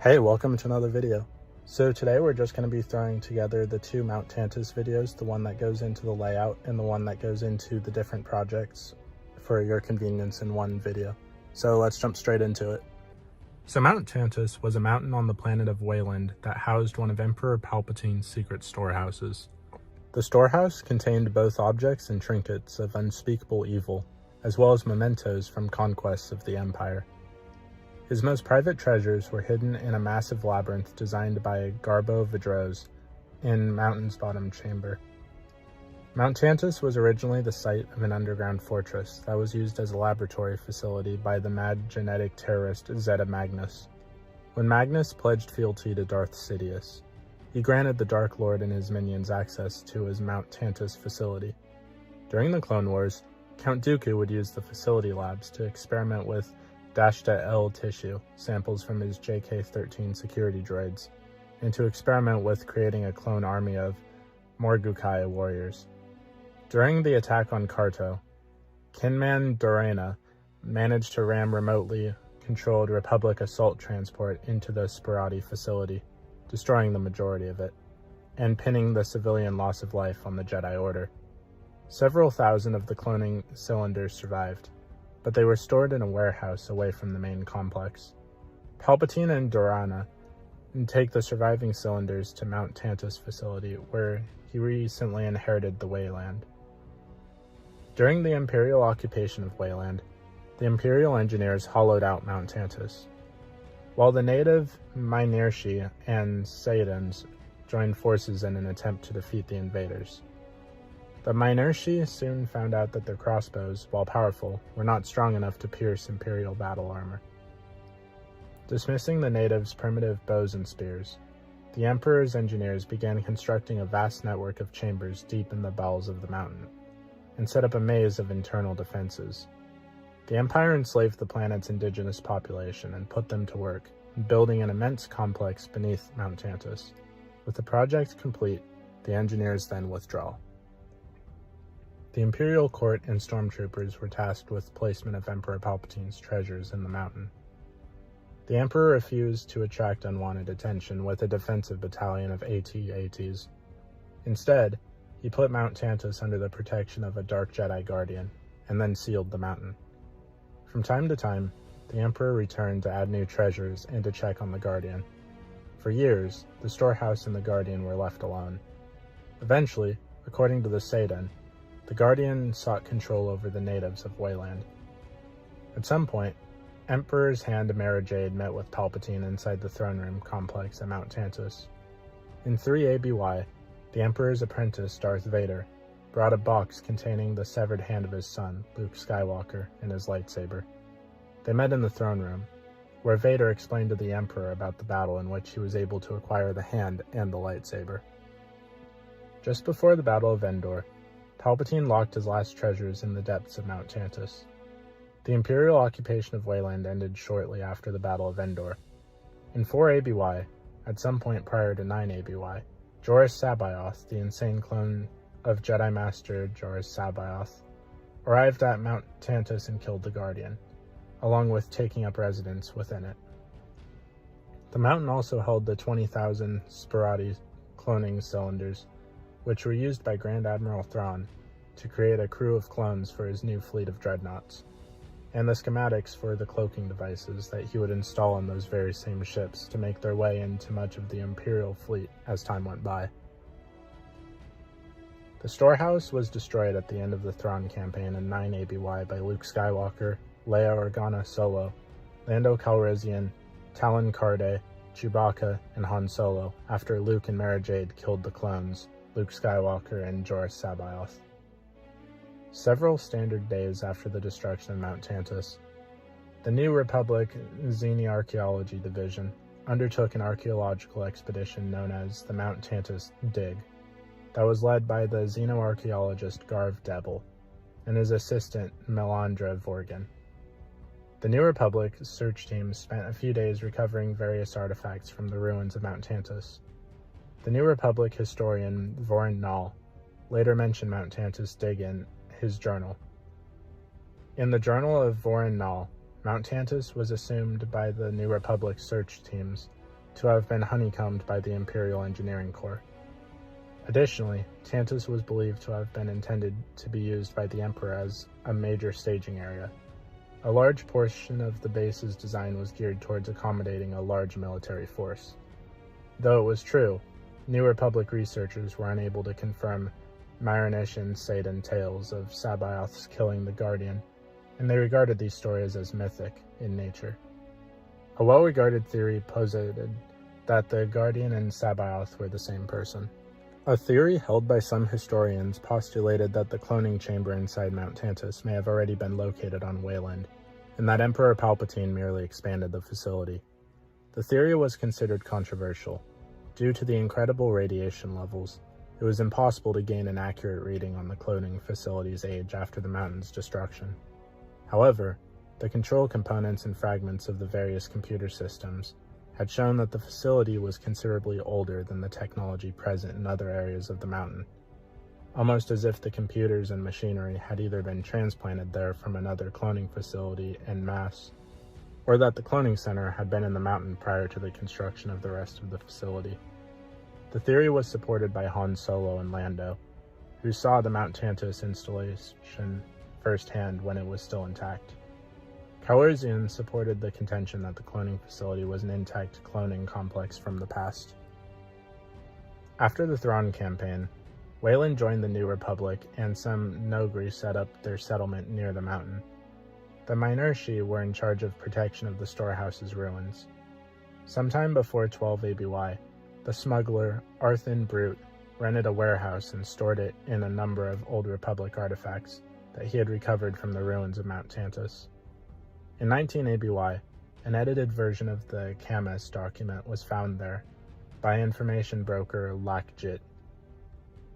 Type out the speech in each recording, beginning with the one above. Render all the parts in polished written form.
Hey, welcome to another video. So today we're just going to be throwing together the two Mount Tantiss videos, the one that goes into the layout and the one that goes into the different projects for your convenience in one video. So let's jump straight into it. So Mount Tantiss was a mountain on the planet of Wayland that housed one of Emperor Palpatine's secret storehouses. The storehouse contained both objects and trinkets of unspeakable evil, as well as mementos from conquests of the Empire. His most private treasures were hidden in a massive labyrinth designed by Garbo Vidros in Mountain's bottom chamber. Mount Tantiss was originally the site of an underground fortress that was used as a laboratory facility by the mad genetic terrorist Zeta Magnus. When Magnus pledged fealty to Darth Sidious, he granted the Dark Lord and his minions access to his Mount Tantiss facility. During the Clone Wars, Count Dooku would use the facility labs to experiment with L tissue samples from his JK-13 security droids, and to experiment with creating a clone army of Morgukai warriors. During the attack on Carto, Kinman Dorena managed to ram remotely controlled Republic assault transport into the Sperati facility, destroying the majority of it, and pinning the civilian loss of life on the Jedi Order. Several thousand of the cloning cylinders survived, but they were stored in a warehouse away from the main complex. Palpatine and Dorana take the surviving cylinders to Mount Tantiss facility, where he recently inherited the Wayland. During the Imperial occupation of Wayland, the Imperial engineers hollowed out Mount Tantiss, while the native Mynirshi and Saiyans joined forces in an attempt to defeat the invaders. The Mynirshi soon found out that their crossbows, while powerful, were not strong enough to pierce Imperial battle armor. Dismissing the natives' primitive bows and spears, the Emperor's engineers began constructing a vast network of chambers deep in the bowels of the mountain, and set up a maze of internal defenses. The Empire enslaved the planet's indigenous population and put them to work, building an immense complex beneath Mount Tantiss. With the project complete, the engineers then withdraw. The Imperial Court and stormtroopers were tasked with placement of Emperor Palpatine's treasures in the mountain. The Emperor refused to attract unwanted attention with a defensive battalion of AT-ATs. Instead, he put Mount Tantiss under the protection of a Dark Jedi Guardian, and then sealed the mountain. From time to time, the Emperor returned to add new treasures and to check on the Guardian. For years, the storehouse and the Guardian were left alone. Eventually, according to the Satan, the Guardian sought control over the natives of Wayland. At some point, Emperor's Hand Mara Jade met with Palpatine inside the throne room complex at Mount Tantiss. In 3 ABY, the Emperor's apprentice, Darth Vader, brought a box containing the severed hand of his son, Luke Skywalker, and his lightsaber. They met in the throne room, where Vader explained to the Emperor about the battle in which he was able to acquire the hand and the lightsaber. Just before the Battle of Endor, Palpatine locked his last treasures in the depths of Mount Tantiss. The Imperial occupation of Wayland ended shortly after the Battle of Endor. In 4 ABY, at some point prior to 9 ABY, Joruus C'baoth, the insane clone of Jedi Master Joruus C'baoth, arrived at Mount Tantiss and killed the Guardian, along with taking up residence within it. The mountain also held the 20,000 Sperati cloning cylinders, which were used by Grand Admiral Thrawn to create a crew of clones for his new fleet of dreadnoughts, and the schematics for the cloaking devices that he would install on those very same ships to make their way into much of the Imperial fleet as time went by. The storehouse was destroyed at the end of the Thrawn campaign in 9 ABY by Luke Skywalker, Leia Organa Solo, Lando Calrissian, Talon Karrde, Chewbacca, and Han Solo after Luke and Mara Jade killed the clones, Luke Skywalker and Joruus C'baoth. Several standard days after the destruction of Mount Tantiss, the New Republic Xenoarchaeology Division undertook an archaeological expedition known as the Mount Tantiss Dig, that was led by the xenoarchaeologist Garv Debel and his assistant Melandra Vorgan. The New Republic search team spent a few days recovering various artifacts from the ruins of Mount Tantiss. The New Republic historian Vorin Nall later mentioned Mount Tantiss Dig in his journal. In the journal of Vorin Nall, Mount Tantiss was assumed by the New Republic search teams to have been honeycombed by the Imperial Engineering Corps. Additionally, TANTISS was believed to have been intended to be used by the Emperor as a major staging area. A large portion of the base's design was geared towards accommodating a large military force. Though it was true, New Republic researchers were unable to confirm Marinician Satan tales of Sabaoth's killing the Guardian, and they regarded these stories as mythic in nature. A well-regarded theory posited that the Guardian and Sabaoth were the same person. A theory held by some historians postulated that the cloning chamber inside Mount Tantiss may have already been located on Wayland, and that Emperor Palpatine merely expanded the facility. The theory was considered controversial. Due to the incredible radiation levels, it was impossible to gain an accurate reading on the cloning facility's age after the mountain's destruction. However, the control components and fragments of the various computer systems had shown that the facility was considerably older than the technology present in other areas of the mountain, almost as if the computers and machinery had either been transplanted there from another cloning facility en masse, or that the cloning center had been in the mountain prior to the construction of the rest of the facility. The theory was supported by Han Solo and Lando, who saw the Mount Tantiss installation firsthand when it was still intact. Calrissian supported the contention that the cloning facility was an intact cloning complex from the past. After the Thrawn campaign, Wayland joined the New Republic and some Nogri set up their settlement near the mountain. The Minershi were in charge of protection of the storehouse's ruins. Sometime before 12 ABY, the smuggler Arthin Brute rented a warehouse and stored it in a number of Old Republic artifacts that he had recovered from the ruins of Mount Tantiss. In 19 ABY, an edited version of the Camus document was found there by information broker Lakjit.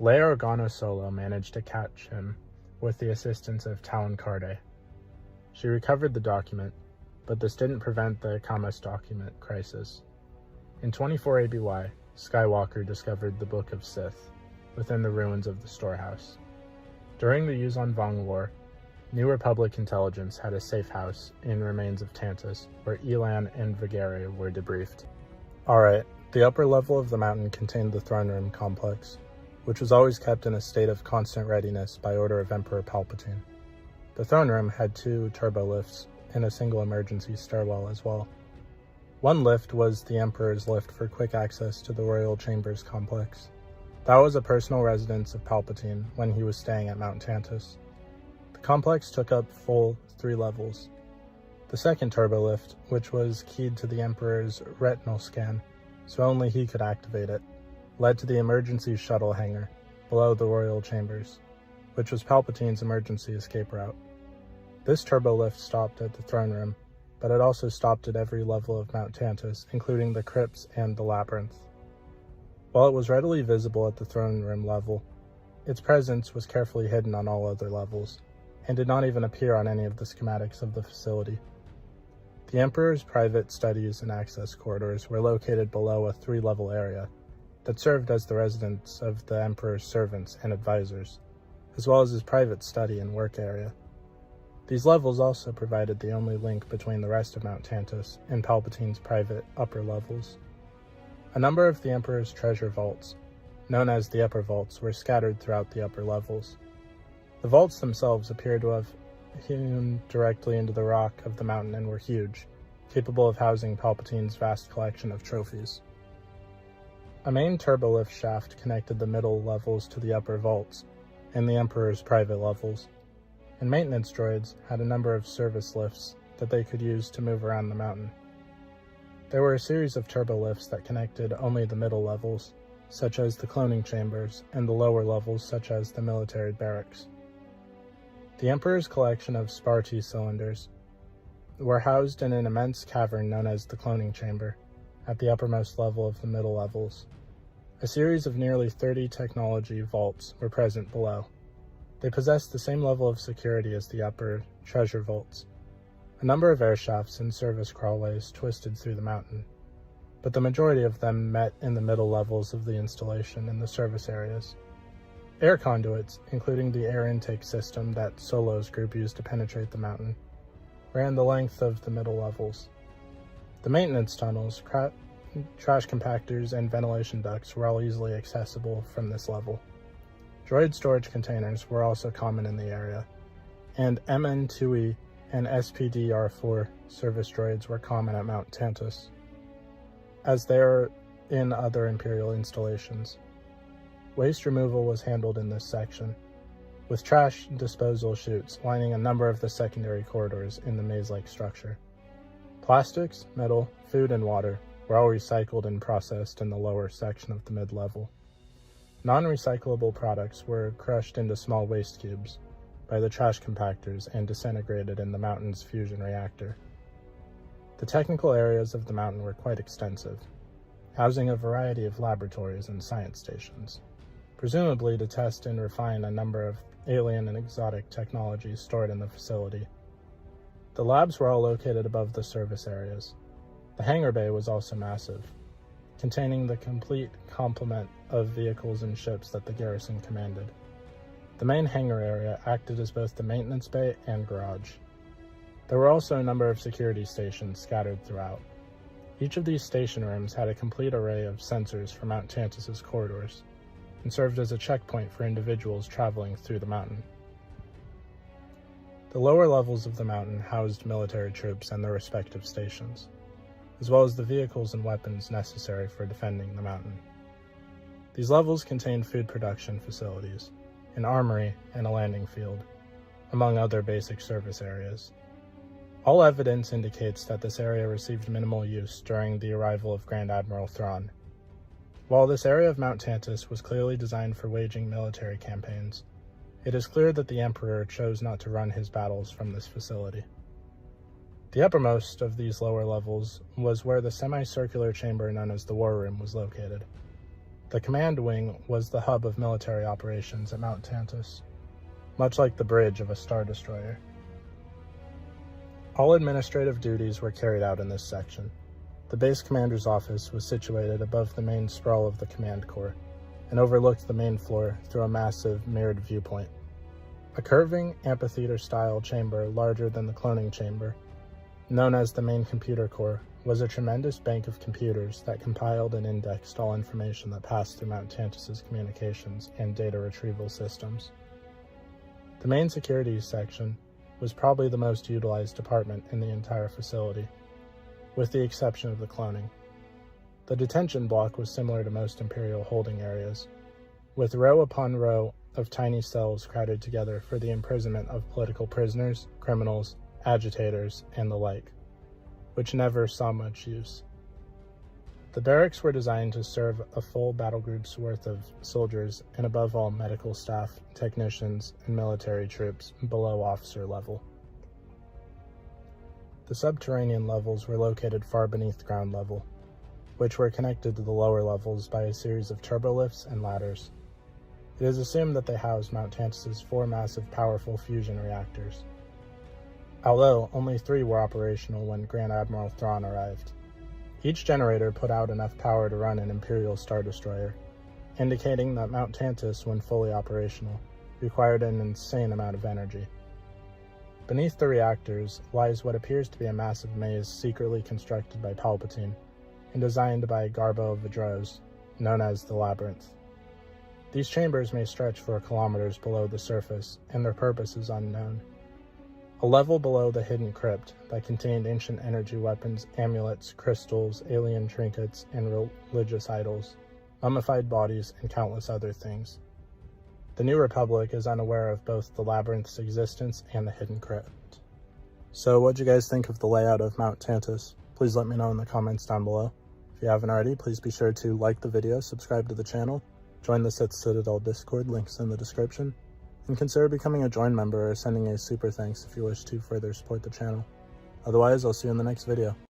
Leia Organa Solo managed to catch him with the assistance of Talon Karrde. She recovered the document, but this didn't prevent the Camus document crisis. In 24 ABY, Skywalker discovered the Book of Sith within the ruins of the storehouse. During the Yuzon Vong War, New Republic intelligence had a safe house in remains of Tantiss, where Elan and Vigere were debriefed. Alright, the upper level of the mountain contained the throne room complex, which was always kept in a state of constant readiness by order of Emperor Palpatine. The throne room had 2 turbo lifts and a single emergency stairwell as well. One lift was the Emperor's lift for quick access to the Royal Chambers complex. That was a personal residence of Palpatine when he was staying at Mount Tantiss. The complex took up full 3 levels. The second turbo lift, which was keyed to the Emperor's retinal scan, so only he could activate it, led to the emergency shuttle hangar below the Royal Chambers, which was Palpatine's emergency escape route. This turbo lift stopped at the throne room, but it also stopped at every level of Mount Tantiss, including the crypts and the labyrinth. While it was readily visible at the throne room level, its presence was carefully hidden on all other levels, and did not even appear on any of the schematics of the facility. The Emperor's private studies and access corridors were located below a 3-level area that served as the residence of the Emperor's servants and advisors, as well as his private study and work area. These levels also provided the only link between the rest of Mount Tantiss and Palpatine's private upper levels. A number of the Emperor's treasure vaults, known as the upper vaults, were scattered throughout the upper levels. The vaults themselves appear to have hewn directly into the rock of the mountain and were huge, capable of housing Palpatine's vast collection of trophies. A main turbolift shaft connected the middle levels to the upper vaults and the Emperor's private levels, and maintenance droids had a number of service lifts that they could use to move around the mountain. There were a series of turbolifts that connected only the middle levels, such as the cloning chambers, and the lower levels, such as the military barracks. The Emperor's collection of Sparti cylinders were housed in an immense cavern known as the cloning chamber, at the uppermost level of the middle levels. A series of nearly 30 technology vaults were present below. They possessed the same level of security as the upper treasure vaults. A number of air shafts and service crawlways twisted through the mountain, but the majority of them met in the middle levels of the installation in the service areas. Air conduits, including the air intake system that Solo's group used to penetrate the mountain, ran the length of the middle levels. The maintenance tunnels, trash compactors, and ventilation ducts were all easily accessible from this level. Droid storage containers were also common in the area, and MN2E and SPDR4 service droids were common at Mount Tantiss, as they are in other Imperial installations. Waste removal was handled in this section, with trash disposal chutes lining a number of the secondary corridors in the maze-like structure. Plastics, metal, food, and water were all recycled and processed in the lower section of the mid-level. Non-recyclable products were crushed into small waste cubes by the trash compactors and disintegrated in the mountain's fusion reactor. The technical areas of the mountain were quite extensive, housing a variety of laboratories and science stations, presumably to test and refine a number of alien and exotic technologies stored in the facility. The labs were all located above the service areas. The hangar bay was also massive, containing the complete complement of vehicles and ships that the garrison commanded. The main hangar area acted as both the maintenance bay and garage. There were also a number of security stations scattered throughout. Each of these station rooms had a complete array of sensors for Mount Tantiss's corridors, and served as a checkpoint for individuals traveling through the mountain. The lower levels of the mountain housed military troops and their respective stations, as well as the vehicles and weapons necessary for defending the mountain. These levels contained food production facilities, an armory, and a landing field, among other basic service areas. All evidence indicates that this area received minimal use during the arrival of Grand Admiral Thrawn. While this area of Mount Tantiss was clearly designed for waging military campaigns, it is clear that the Emperor chose not to run his battles from this facility. The uppermost of these lower levels was where the semicircular chamber known as the War Room was located. The command wing was the hub of military operations at Mount Tantiss, much like the bridge of a Star Destroyer. All administrative duties were carried out in this section. The base commander's office was situated above the main sprawl of the command core and overlooked the main floor through a massive mirrored viewpoint. A curving amphitheater-style chamber larger than the cloning chamber, known as the main computer core, was a tremendous bank of computers that compiled and indexed all information that passed through Mount Tantiss's communications and data retrieval systems. The main security section was probably the most utilized department in the entire facility, with the exception of the cloning. The detention block was similar to most Imperial holding areas, with row upon row of tiny cells crowded together for the imprisonment of political prisoners, criminals, agitators, and the like, which never saw much use. The barracks were designed to serve a full battle group's worth of soldiers and above all medical staff, technicians, and military troops below officer level. The subterranean levels were located far beneath ground level, which were connected to the lower levels by a series of turbolifts and ladders. It is assumed that they housed Mount Tantiss's 4 massive powerful fusion reactors, although only 3 were operational when Grand Admiral Thrawn arrived. Each generator put out enough power to run an Imperial Star Destroyer, indicating that Mount Tantiss, when fully operational, required an insane amount of energy. Beneath the reactors lies what appears to be a massive maze secretly constructed by Palpatine and designed by Garbo Vidros, known as the Labyrinth. These chambers may stretch for kilometers below the surface, and their purpose is unknown. A level below the hidden crypt that contained ancient energy weapons, amulets, crystals, alien trinkets, and religious idols, mummified bodies, and countless other things. The New Republic is unaware of both the Labyrinth's existence and the hidden crypt. So what'd you guys think of the layout of Mount Tantiss? Please let me know in the comments down below. If you haven't already, please be sure to like the video, subscribe to the channel, join the Sith Citadel Discord, links in the description, and consider becoming a join member or sending a super thanks if you wish to further support the channel. Otherwise, I'll see you in the next video.